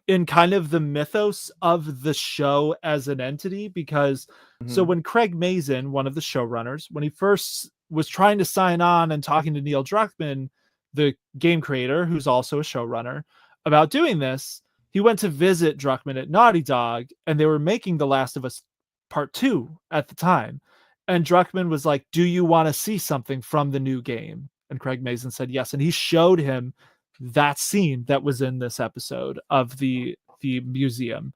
in kind of the mythos of the show as an entity, because so when Craig Mazin, one of the showrunners, when he first was trying to sign on and talking to Neil Druckmann, the game creator, who's also a showrunner, about doing this, he went to visit Druckmann at Naughty Dog, and they were making The Last of Us Part 2 at the time. And Druckmann was like, "Do you want to see something from the new game?" And Craig Mazin said yes. And he showed him that scene that was in this episode of the museum.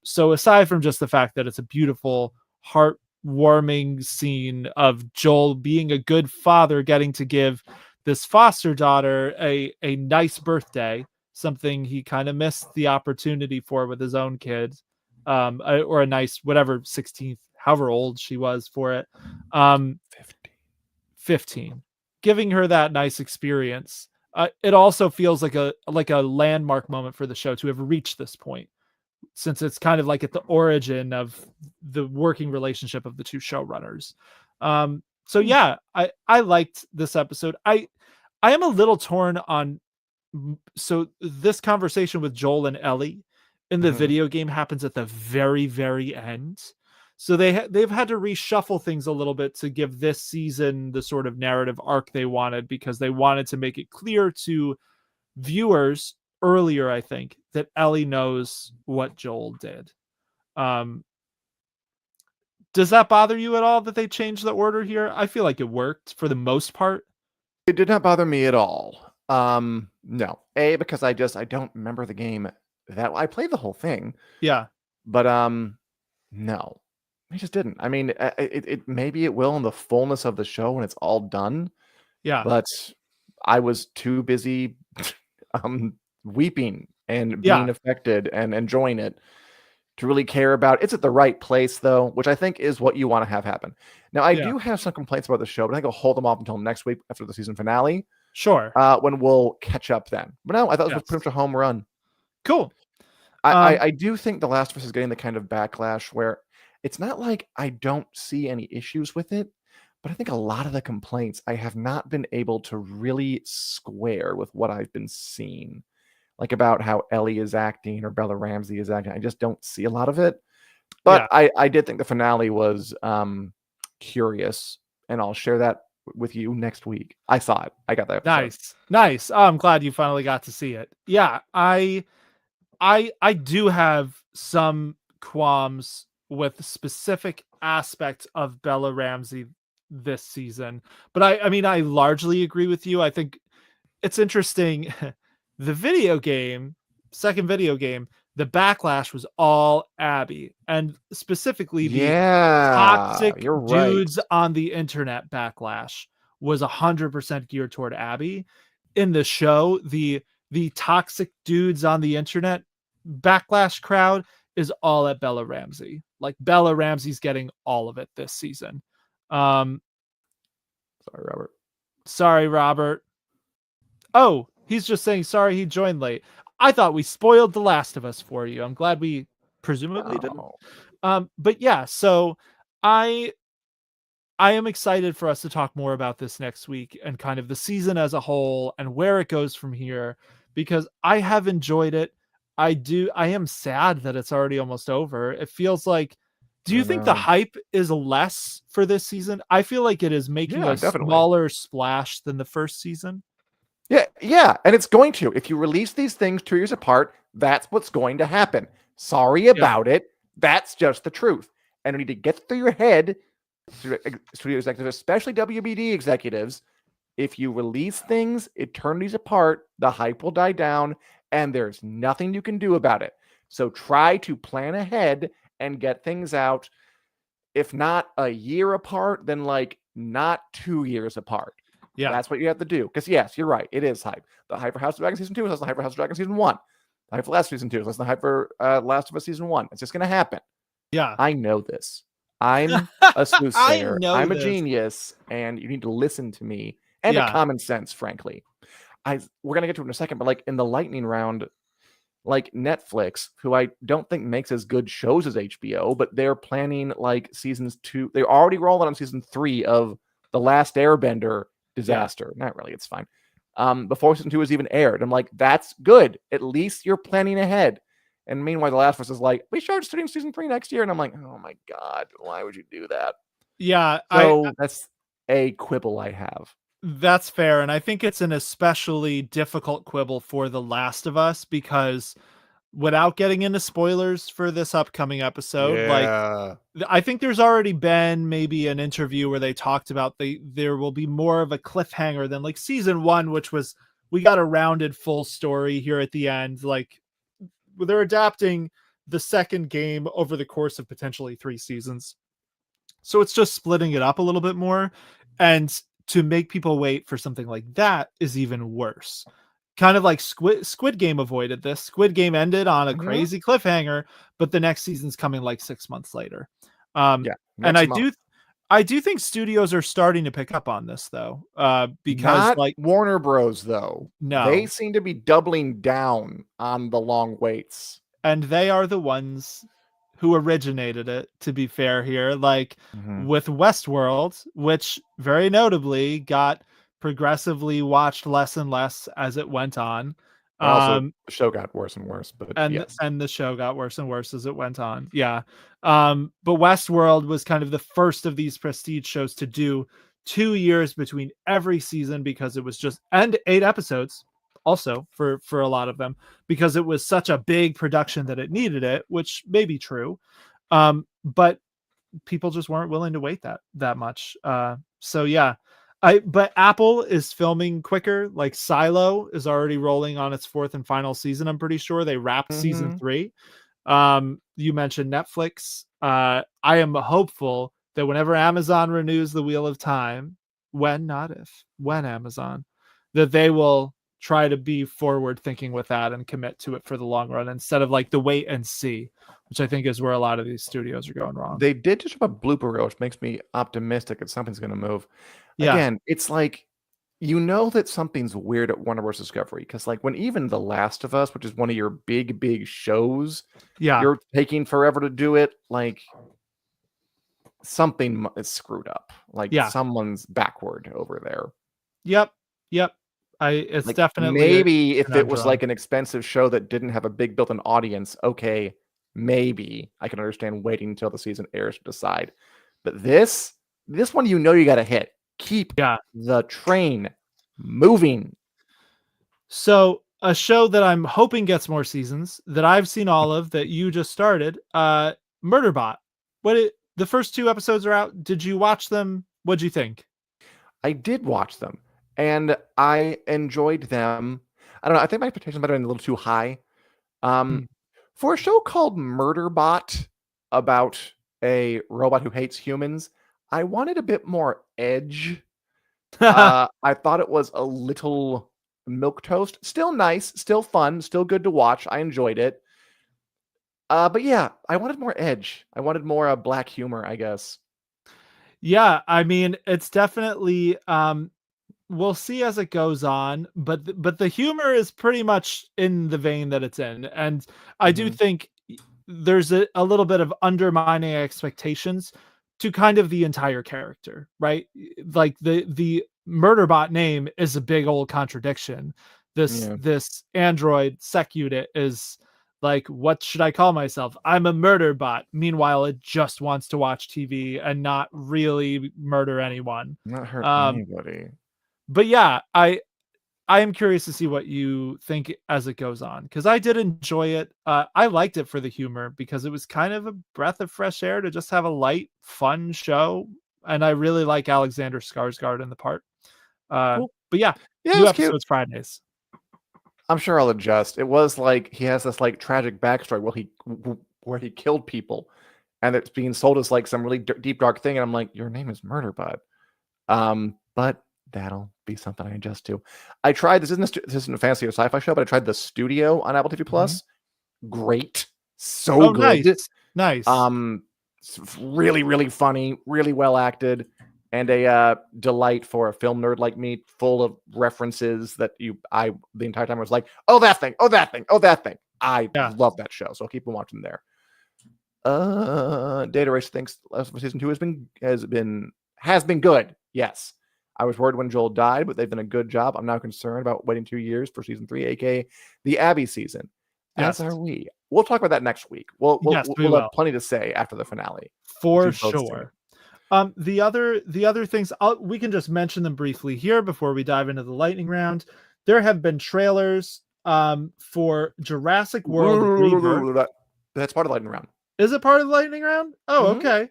So aside from just the fact that it's a beautiful, heartwarming scene of Joel being a good father, getting to give this foster daughter a nice birthday, something he kind of missed the opportunity for with his own kid, or a nice, whatever, 16th, however old she was for it. 15. Giving her that nice experience. it also feels like a landmark moment for the show to have reached this point, since it's kind of like at the origin of the working relationship of the two showrunners. So yeah, I liked this episode. I am a little torn on. So this conversation with Joel and Ellie in the video game happens at the very, very end. So they've had to reshuffle things a little bit to give this season the sort of narrative arc they wanted, because they wanted to make it clear to viewers earlier, I think, that Ellie knows what Joel did. Does that bother you at all that they changed the order here? I feel like it worked for the most part. It did not bother me at all. No. Because I don't remember the game that I played the whole thing. Yeah. But no. I just didn't. I mean, it maybe it will in the fullness of the show when it's all done. Yeah. But I was too busy weeping and being affected and enjoying it to really care about. It's at the right place, though, which I think is what you want to have happen. Now, I do have some complaints about the show, but I think I'll hold them off until next week after the season finale. Sure. When we'll catch up then. But no, I thought it was pretty much a home run. Cool. I do think The Last of Us is getting the kind of backlash where it's not like I don't see any issues with it, but I think a lot of the complaints I have not been able to really square with what I've been seeing. Like about how Ellie is acting or Bella Ramsey is acting. I just don't see a lot of it. But I did think the finale was curious, and I'll share that with you next week. I saw it. I got that episode. Nice. Oh, I'm glad you finally got to see it. Yeah, I do have some qualms with specific aspects of Bella Ramsey this season, but I mean, I largely agree with you. I think it's interesting. The second video game, the backlash was all Abby, and specifically the toxic dudes on the internet backlash was 100% geared toward Abby. In the show, the toxic dudes on the internet backlash crowd is all at Bella Ramsey. Like, Bella Ramsey's getting all of it this season. Sorry, Robert. Oh, he's just saying sorry he joined late. I thought we spoiled The Last of Us for you. I'm glad we presumably didn't. But yeah, so I am excited for us to talk more about this next week and kind of the season as a whole and where it goes from here, because I have enjoyed it. I am sad that it's already almost over. It feels like, do you think the hype is less for this season? I feel like it is making a smaller splash than the first season. Yeah, and it's going to. If you release these things 2 years apart, that's what's going to happen. Sorry about it. That's just the truth. And you need to get through your head, studio executives, especially WBD executives. If you release things eternities apart, the hype will die down, and there's nothing you can do about it. So try to plan ahead and get things out, if not a year apart, then like not 2 years apart. Yeah, that's what you have to do. Because yes, you're right. It is hype. The hype for House of Dragon season 2 is less than the hype for House of Dragon season 1. The hype for Last season 2 is less than the hype for Last of Us season 1. It's just going to happen. Yeah, I know this. I'm a soothsayer. I'm a genius, and you need to listen to me and a common sense. Frankly, we're gonna get to it in a second. But like in the lightning round, like Netflix, who I don't think makes as good shows as HBO, but they're planning like seasons 2. They're already rolling on season 3 of The Last Airbender disaster. Not really, it's fine. Before season 2 is even aired. I'm like, that's good. At least you're planning ahead. And meanwhile, The Last of Us is like, we started shooting season 3 next year. And I'm like, oh my God, why would you do that? Yeah. So that's a quibble I have. That's fair. And I think it's an especially difficult quibble for The Last of Us, because without getting into spoilers for this upcoming episode, like I think there's already been maybe an interview where they talked about there will be more of a cliffhanger than like season 1, which was, we got a rounded full story here at the end. Like, they're adapting the second game over the course of potentially 3 seasons. So it's just splitting it up a little bit more. And to make people wait for something like that is even worse. Kind of like Squid Game avoided this. Squid Game ended on a crazy cliffhanger, but the next season's coming like 6 months later. And I I do think studios are starting to pick up on this though, because Not like Warner Bros. Though. They no, seem to be doubling down on the long waits. and they are the ones who originated it, to be fair here, like with Westworld, which very notably got progressively watched less and less as it went on. But also, the show got worse and worse. But yes, And the show got worse and worse as it went on. Yeah. But Westworld was kind of the first of these prestige shows to do 2 years between every season, because it was just, and 8 episodes also for a lot of them, because it was such a big production that it needed it, which may be true. But people just weren't willing to wait that much. So yeah. But Apple is filming quicker. Like Silo is already rolling on its 4th and final season. I'm pretty sure they wrapped season 3. You mentioned Netflix. I am hopeful that whenever Amazon renews the Wheel of Time, when Amazon, that they will try to be forward thinking with that and commit to it for the long run, instead of like the wait and see, which I think is where a lot of these studios are going wrong. They did just have a blooper reel, which makes me optimistic that something's going to move. Yeah. Again, it's like, you know that something's weird at Warner Bros. Discovery, because like when even The Last of Us, which is one of your big shows, you're taking forever to do it, like something is screwed up. Like someone's backward over there. Yep. It's like definitely maybe if it was like an expensive show that didn't have a big built-in audience, okay, maybe I can understand waiting until the season airs to decide. But this one, you got to hit. Keep the train moving. So a show that I'm hoping gets more seasons, that I've seen all of, that you just started, Murderbot. The first 2 episodes are out. Did you watch them? What'd you think? I did watch them, and I enjoyed them. I don't know. I think my expectations might have been a little too high. For a show called Murderbot, about a robot who hates humans, I wanted a bit more edge. I thought it was a little milquetoast. Still nice, still fun, still good to watch. I enjoyed it. But yeah, I wanted more edge. I wanted more black humor, I guess. Yeah, I mean, it's definitely we'll see as it goes on, but the humor is pretty much in the vein that it's in. And I do think there's a little bit of undermining expectations to kind of the entire character, right? Like the Murderbot name is a big old contradiction. This android sec unit is like, what should I call myself? I'm a Murderbot. Meanwhile, it just wants to watch TV and not really murder anyone. Not hurt anybody. But yeah, I am curious to see what you think as it goes on, because I did enjoy it. I liked it for the humor, because it was kind of a breath of fresh air to just have a light, fun show. And I really like Alexander Skarsgård in the part. Cool. But yeah, new episodes cute. Fridays. I'm sure I'll adjust. It was like he has this like tragic backstory where he killed people, and it's being sold as like some really deep dark thing. And I'm like, your name is Murderbot. But that'll be something I adjust to. I tried this isn't a fantasy or sci-fi show, but I tried The Studio on Apple TV Plus. Great, so good, nice. Really funny, really well acted, and a delight for a film nerd like me, full of references that the entire time I was like, oh that thing. I love that show, so I'll keep on watching there. Data Race thinks season 2 has been good. Yes. I was worried when Joel died, but they've done a good job. I'm now concerned about waiting 2 years for season 3, aka the Abby season. As are we. We'll talk about that next week. We'll have plenty to say after the finale. For sure. The other things, we can just mention them briefly here before we dive into the lightning round. There have been trailers for Jurassic World Rebirth. That's part of the lightning round. Is it part of the lightning round? Oh, okay.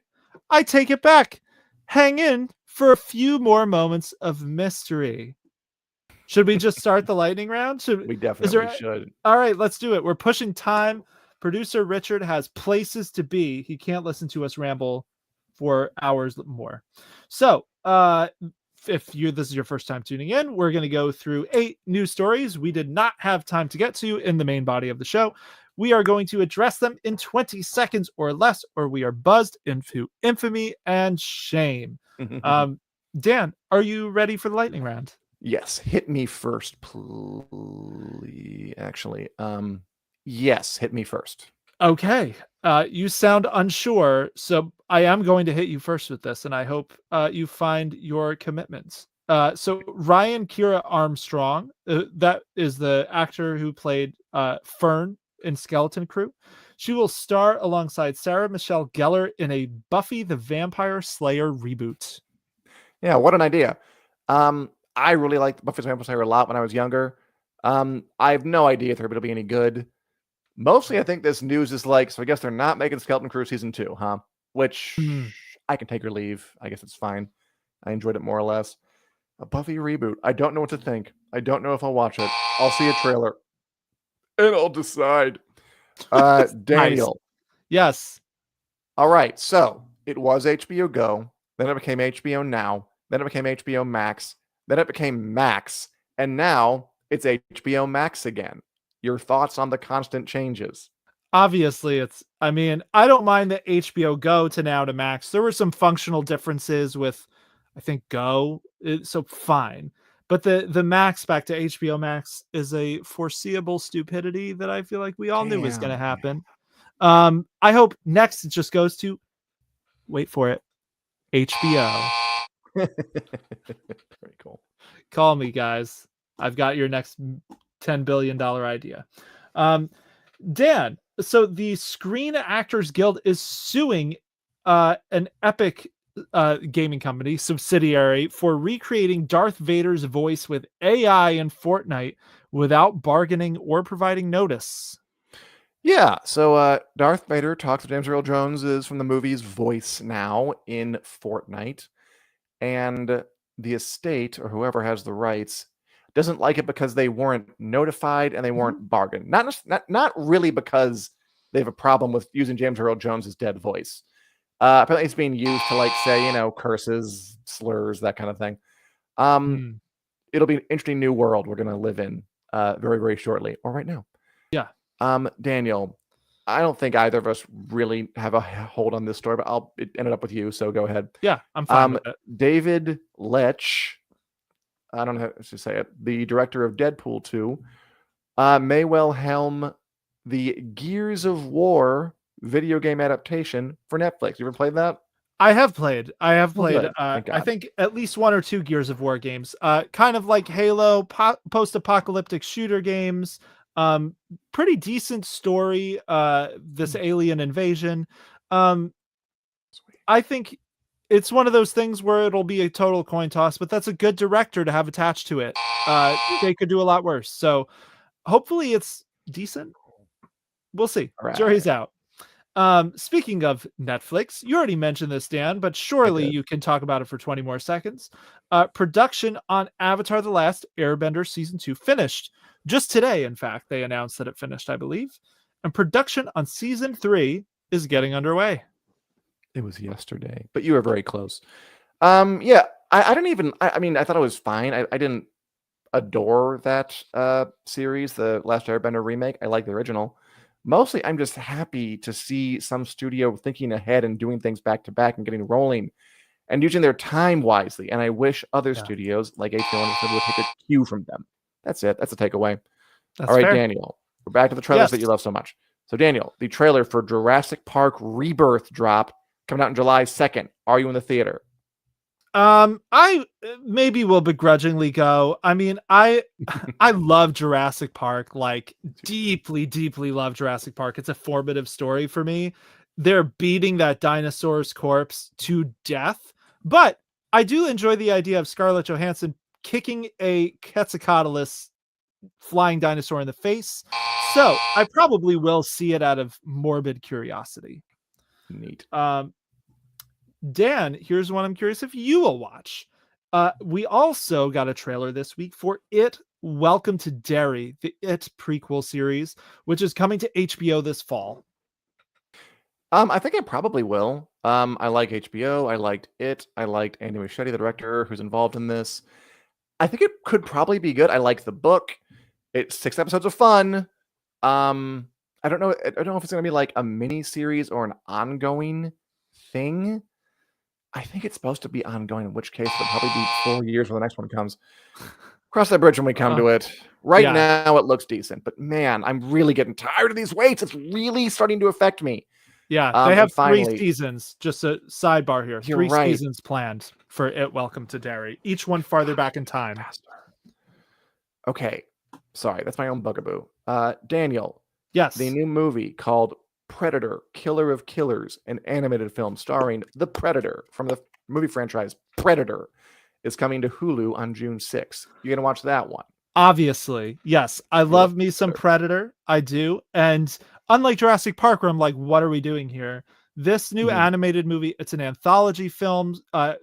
I take it back. Hang in for a few more moments of mystery. Should we just start the lightning round? We definitely should. All right, let's do it. We're pushing time. Producer Richard has places to be. He can't listen to us ramble for hours more. So, if this is your first time tuning in, we're going to go through 8 news stories we did not have time to get to in the main body of the show. We are going to address them in 20 seconds or less, or we are buzzed into infamy and shame. Dan, are you ready for the lightning round? Yes, hit me first, please. Actually, yes, hit me first. Okay. You sound unsure, so I am going to hit you first with this, and I hope you find your commitments. So Ryan Kira Armstrong, that is the actor who played Fern in Skeleton Crew. She will star alongside Sarah Michelle Gellar in a Buffy the Vampire Slayer reboot. Yeah, what an idea. I really liked Buffy the Vampire Slayer a lot when I was younger. I have no idea if it'll be any good. Mostly, I think this news is like, so I guess they're not making Skeleton Crew season 2, huh? Which I can take or leave. I guess it's fine. I enjoyed it more or less. A Buffy reboot. I don't know what to think. I don't know if I'll watch it. I'll see a trailer and I'll decide. Daniel. Nice. Yes. All right. So it was HBO Go. Then it became HBO Now. Then it became HBO Max. Then it became Max. And now it's HBO Max again. Your thoughts on the constant changes? Obviously, I don't mind the HBO Go to now to Max. There were some functional differences with, I think, Go. So fine. But the Max back to HBO Max is a foreseeable stupidity that I feel like we all knew was going to happen. I hope next it just goes to, wait for it, HBO. Very cool. Call me, guys. I've got your next $10 billion idea. Dan, so the Screen Actors Guild is suing an Epic gaming company subsidiary for recreating Darth Vader's voice with AI in Fortnite without bargaining or providing notice. Yeah, so Darth Vader talks to James Earl Jones is from the movie's voice now in Fortnite, and the estate or whoever has the rights doesn't like it because they weren't notified and they weren't bargained. Not really because they have a problem with using James Earl Jones's dead voice. Apparently, it's being used to say curses, slurs, that kind of thing. It'll be an interesting new world we're going to live in very, very shortly, or right now. Yeah. Daniel, I don't think either of us really have a hold on this story, but it ended up with you, so go ahead. Yeah, I'm fine with it. David Lech, I don't know how to say it, the director of Deadpool 2, may well helm the Gears of War video game adaptation for Netflix. You ever played that? I have played. Good. I think at least 1 or 2 Gears of War games. Kind of like Halo, post-apocalyptic shooter games. Pretty decent story. This alien invasion. I think it's one of those things where it'll be a total coin toss, but that's a good director to have attached to it. They could do a lot worse. So hopefully it's decent. We'll see. Right. Jury's out. Speaking of Netflix, you already mentioned this, Dan, but surely you can talk about it for 20 more seconds. Production on Avatar: The Last Airbender Season 2 finished. Just today, in fact, they announced that it finished, I believe. And production on Season 3 is getting underway. It was yesterday, but you were very close. Yeah, I didn't even, I mean, I thought it was fine. I didn't adore that series, the Last Airbender remake. I like the original. Mostly, I'm just happy to see some studio thinking ahead and doing things back to back and getting rolling and using their time wisely. And I wish other studios like HBO would take a cue from them. That's it. That's a takeaway. All right, fair. Daniel, we're back to the trailers that you love so much. So, Daniel, the trailer for Jurassic Park Rebirth drop coming out on July 2nd. Are you in the theater? I maybe will begrudgingly go. I mean, I love Jurassic Park, like deeply, deeply love Jurassic Park. It's a formative story for me. They're beating that dinosaur's corpse to death, but I do enjoy the idea of Scarlett Johansson kicking a Quetzalcoatlus flying dinosaur in the face. So I probably will see it out of morbid curiosity. Neat. Dan, here's one I'm curious if you will watch. We also got a trailer this week for It, Welcome to Derry, the It prequel series, which is coming to HBO this fall. I think I probably will. I like HBO. I liked It. I liked Andy Muschietti, the director who's involved in this. I think it could probably be good. I like the book. It's 6 episodes of fun. I I don't know if it's going to be like a mini series or an ongoing thing. I think it's supposed to be ongoing, in which case it'll probably be 4 years when the next one comes. Cross that bridge when we come to it. Right now, it looks decent, but man, I'm really getting tired of these waits. It's really starting to affect me. Yeah, they have 3 seasons. Just a sidebar here. 3 seasons planned for It Welcome to Derry. Each one farther back in time. Okay, sorry, that's my own bugaboo. Daniel. Yes. The new movie called Predator, Killer of Killers, an animated film starring the Predator from the movie franchise Predator, is coming to Hulu on June 6th. You're going to watch that one? Obviously, yes. I love me some Predator. I do. And unlike Jurassic Park, where I'm like, what are we doing here? This new animated movie, it's an anthology film.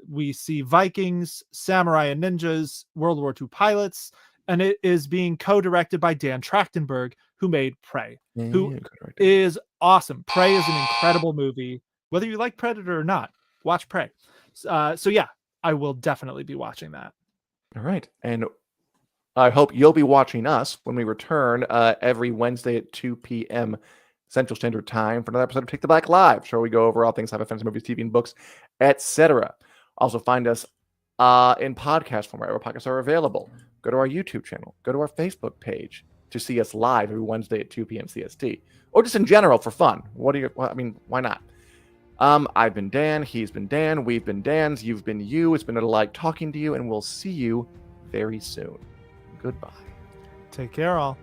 We see Vikings, samurai and ninjas, World War II pilots, and it is being co-directed by Dan Trachtenberg, who made Prey, who is awesome. Prey is an incredible movie. Whether you like Predator or not, watch Prey. So yeah, I will definitely be watching that. All right. And I hope you'll be watching us when we return every Wednesday at 2 p.m. Central Standard Time for another episode of Take the Back Live, where we go over all things sci-fi, fantasy, movies, TV, and books, etc. Also find us in podcast form wherever podcasts are available. Go to our YouTube channel. Go to our Facebook page to see us live every Wednesday at 2 p.m. CST. Or just in general for fun. Why not? I've been Dan. He's been Dan. We've been Dans. You've been you. It's been a delight talking to you, and we'll see you very soon. Goodbye. Take care, all.